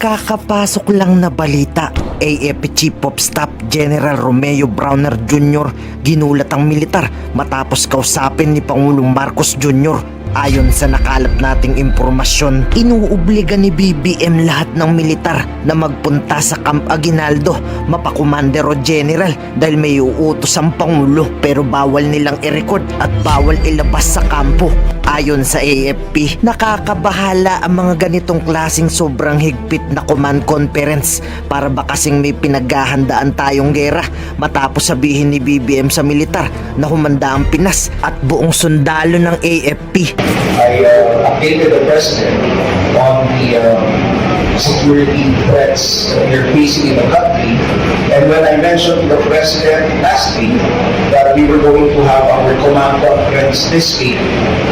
kakapasok lang na balita, AFP Chief of Staff General Romeo Browner Jr. ginulat ang militar matapos kausapin ni Pangulong Marcos Jr. Ayon sa nakalap nating impormasyon, inuobliga ni BBM lahat ng militar na magpunta sa Camp Aguinaldo, mapakommander o general dahil may uutos ang Pangulo, pero bawal nilang i-record at bawal ilabas sa kampo. Ayon sa AFP, nakakabahala ang mga ganitong klaseng sobrang higpit na command conference para ba kasing may pinaghahandaan tayong gera matapos sabihin ni BBM sa militar na humanda ang Pinas at buong sundalo ng AFP. I updated the President on the security threats that we're facing in the country. And when I mentioned to the President last week that we were going to have our command conference this week,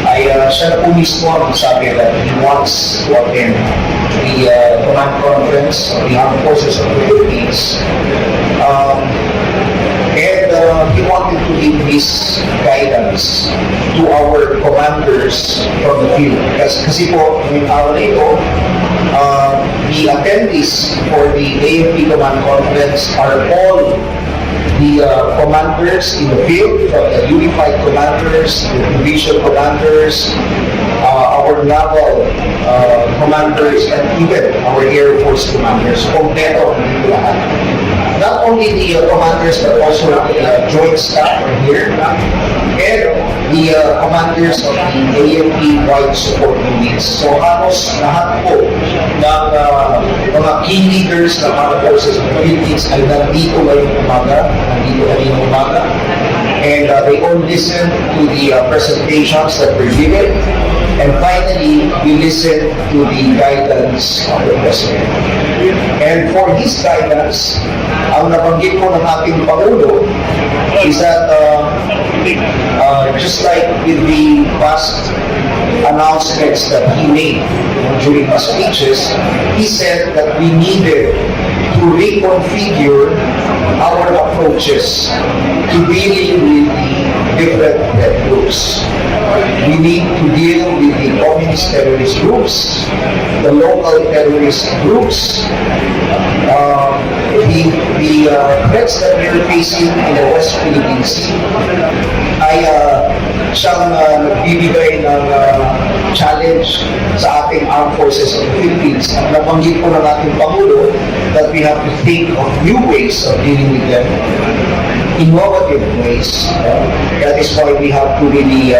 siya na po mismo ang sabi that he wants to attend the command conference of the Armed Forces of the Philippines. He wanted to give his guidance to our commanders from the field. Kasi po, ngayong araw na ito, the attendees for the AFP Command Conference are all the commanders in the field, the unified commanders, the division commanders, our naval commanders, and even our Air Force commanders. Kompleto dito lahat. Not only the commanders but also the joint staff are here, and the commanders of the AFP-wide support units. So halos lahat po ng mga key leaders ng Armed Forces of the Philippines ay nandito ngayong umaga, and they all listen to the presentations that were given. And finally, we listen to the guidance of the President. And for his guidance, ang nabanggit po ng ating Pangulo is that just like with the past announcements that he made during his speeches, he said that we needed to reconfigure our approaches to dealing with the different threat groups. We need to deal with the communist terrorist groups, the local terrorist groups, the threats that we are facing in the West Philippine Sea ay siyang nagbibigay ng challenge sa ating Armed Forces of the Philippines. At nabanggit po ng ating Pangulo that we have to think of new ways of dealing with them, innovative ways. That is why we have to really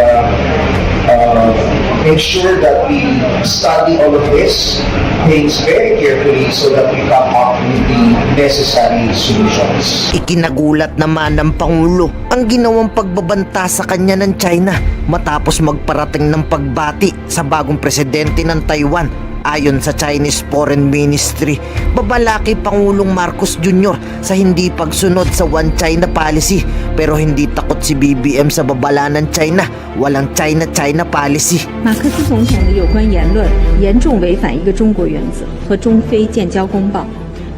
make sure that we study all of these things very carefully so that we come up with the necessary solutions. Ikinagulat naman ng Pangulo ang ginawang pagbabanta sa kanya ng China matapos magparating ng pagbati sa bagong presidente ng Taiwan. Ayon sa Chinese Foreign Ministry, babalaki Pangulong Marcos Jr. sa hindi pagsunod sa One China policy, pero hindi takot si BBM sa babala ng China. Walang China policy. 马克思总统的有关言论严重违反一个中国原则和中非建交公报，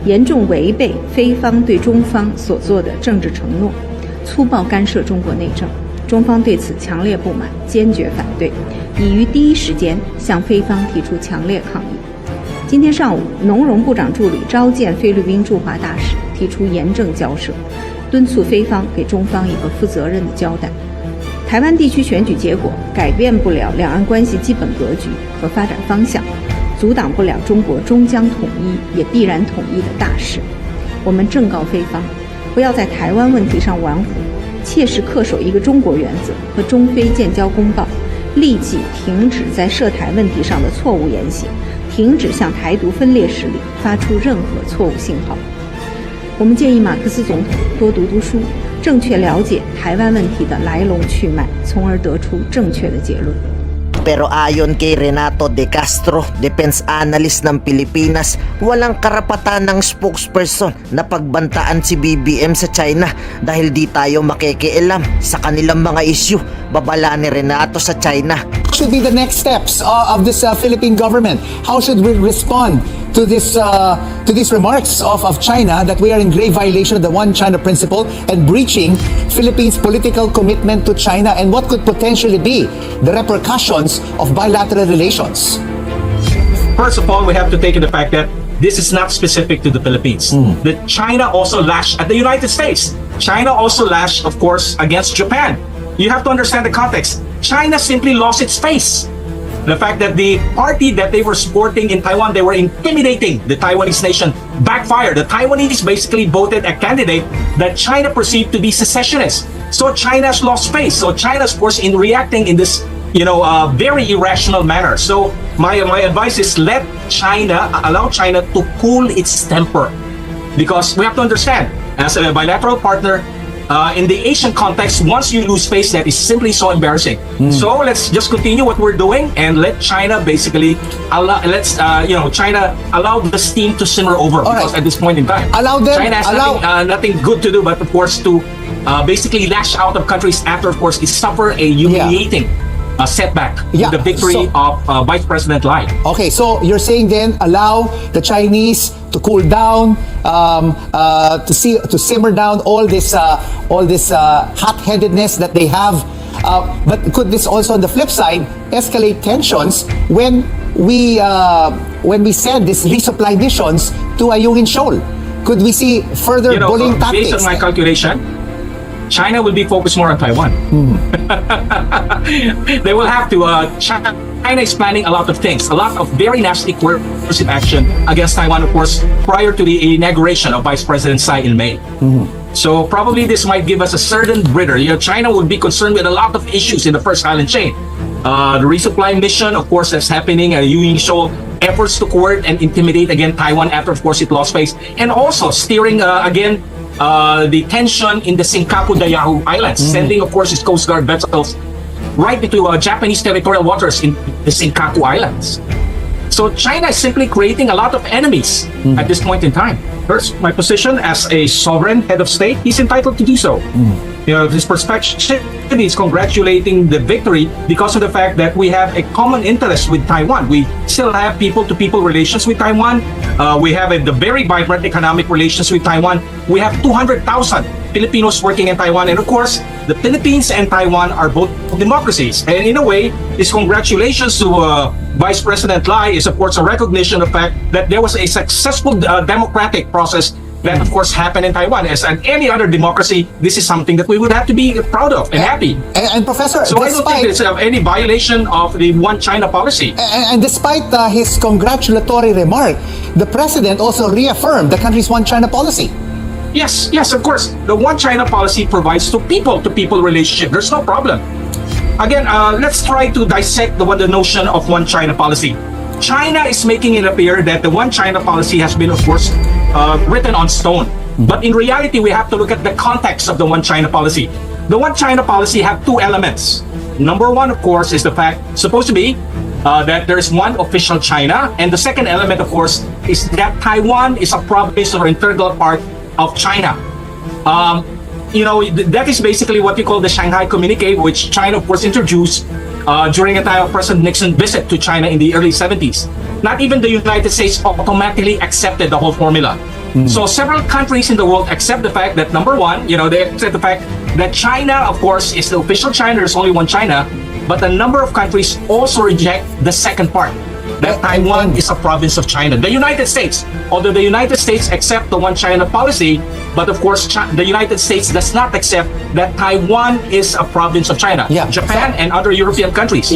严重违背非方对中方所做的政治承诺，粗暴干涉中国内政。中方对此强烈不满，坚决反对，已于第一时间向菲方提出强烈抗议。今天上午，农荣部长助理召见菲律宾驻华大使，提出严正交涉，敦促菲方给中方一个负责任的交代。台湾地区选举结果改变不了两岸关系基本格局和发展方向，阻挡不了中国终将统一也必然统一的大势。我们正告菲方，不要在台湾问题上玩火，切实恪守一个中国原则和中非建交公报，立即停止在涉台问题上的错误言行，停止向台独分裂势力发出任何错误信号。我们建议马克思总统多读读书，正确了解台湾问题的来龙去脉，从而得出正确的结论。 Pero ayon kay Renato De Castro, defense analyst ng Pilipinas, walang karapatan ng spokesperson na pagbantaan si BBM sa China dahil di tayo makikialam sa kanilang mga issue. Babala ni Renato sa China. Should be the next steps of this Philippine government? How should we respond to these remarks of China that we are in grave violation of the One China principle and breaching Philippines' political commitment to China, and what could potentially be the repercussions of bilateral relations? First of all, we have to take in the fact that this is not specific to the Philippines. That China also lashed at the United States. China also lashed, of course, against Japan. You have to understand the context. China simply lost its face. The fact that the party that they were supporting in Taiwan, they were intimidating the Taiwanese nation, backfired. The Taiwanese basically voted a candidate that China perceived to be secessionist. So China's lost face. So China's, of course, in reacting in this, very irrational manner. So my advice is allow China to cool its temper. Because we have to understand, as a bilateral partner, in the Asian context, once you lose face, that is simply so embarrassing. So let's just continue what we're doing and let China basically China allow the steam to simmer over. Because at this point in time, China has nothing good to do but, of course, to basically lash out of countries after, of course, it suffer a humiliating setback in the victory of Vice President Lai. Okay, so you're saying then allow the Chinese to cool down, to simmer down all this hot-headedness that they have. But could this also, on the flip side, escalate tensions when we send these resupply missions to Ayungin Shoal? Could we see further bullying tactics? Based on my calculation, China will be focused more on Taiwan. They will have to. China is planning a lot of things, a lot of very nasty coercive action against Taiwan, of course, prior to the inauguration of Vice President Tsai in May. So probably this might give us a certain breather. China will be concerned with a lot of issues in the first island chain. The resupply mission, of course, that's happening at Ayungin Shoal, efforts to court and intimidate again Taiwan after, of course, it lost face, and also steering again the tension in the Senkaku Dayahu Islands, sending, of course, its Coast Guard vessels right into Japanese territorial waters in the Senkaku Islands. So China is simply creating a lot of enemies at this point in time. First, my position as a sovereign head of state, he's entitled to do so. His perspective is congratulating the victory because of the fact that we have a common interest with Taiwan. We still have people-to-people relations with Taiwan. We have the very vibrant economic relations with Taiwan. We have 200,000 Filipinos working in Taiwan. And of course, the Philippines and Taiwan are both democracies. And in a way, this congratulations to Vice President Lai is, of course, a recognition of the fact that there was a successful democratic process that, of course, happened in Taiwan. As in any other democracy, this is something that we would have to be proud of and happy. And Professor, so I don't think there's any violation of the One China policy. And despite his congratulatory remark, the President also reaffirmed the country's One China policy. Yes, of course. The One China policy provides to people-to-people relationship. There's no problem. Again, let's try to dissect the notion of One China policy. China is making it appear that the One China policy has been, of course, written on stone. But in reality, we have to look at the context of the One China policy. The One China policy have two elements. Number one, of course, is the fact, supposed to be, that there is one official China. And the second element, of course, is that Taiwan is a province or integral part of China. That is basically what we call the Shanghai Communique, which China, of course, introduced during a time of President Nixon's visit to China in the early 70s. Not even the United States automatically accepted the whole formula. So several countries in the world accept the fact that, number one, they accept the fact that China, of course, is the official China. There's only one China. But a number of countries also reject the second part, that Taiwan is a province of China. The United States, although the United States accept the One China policy, but of course the United States does not accept that Taiwan is a province of China. Japan and other European countries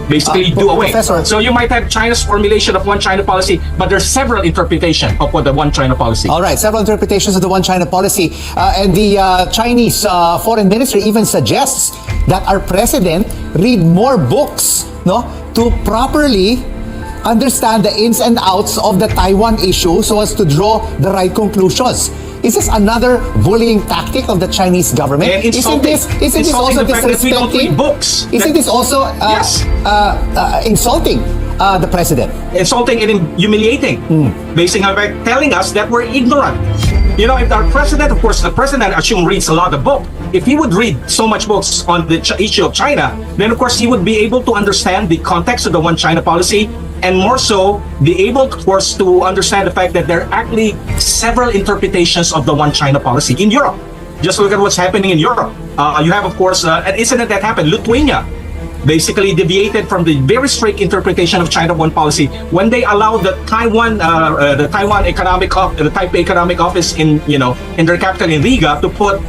basically do away. Professor, so you might have China's formulation of One China policy, but there's several interpretations of what the One China policy. All right, several interpretations of the One China policy. And the Chinese foreign ministry even suggests that our president read more books to properly understand the ins and outs of the Taiwan issue so as to draw the right conclusions. Is this another bullying tactic of the Chinese government? And isn't this also disrespecting books? Isn't this also insulting the president? Insulting and humiliating. Basically, telling us that we're ignorant. If our president, of course, the president, I assume, reads a lot of books. If he would read so much books on the issue of China, then of course he would be able to understand the context of the One China policy, and more so, be able, of course, to understand the fact that there are actually several interpretations of the One China policy in Europe. Just look at what's happening in Europe. You have, of course, an incident that happened, Lithuania. basically deviated from the very strict interpretation of China One policy when they allowed the Taiwan the Taipei Economic Office in their capital in Riga to put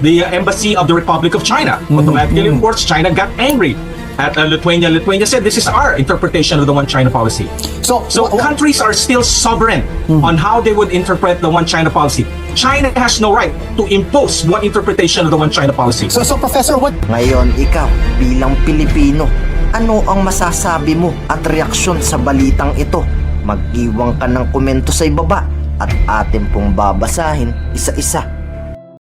the embassy of the Republic of China. Automatically, of course, China got angry at Lithuania. Lithuania said, "This is our interpretation of the One China policy." So countries are still sovereign on how they would interpret the One China policy. China has no right to impose one interpretation of the One China policy. So Professor, what Ngayon, ikaw bilang Pilipino, ano ang masasabi mo at reaksyon sa balitang ito? Mag-iwan ka ng komento sa ibaba at atin pong babasahin isa-isa.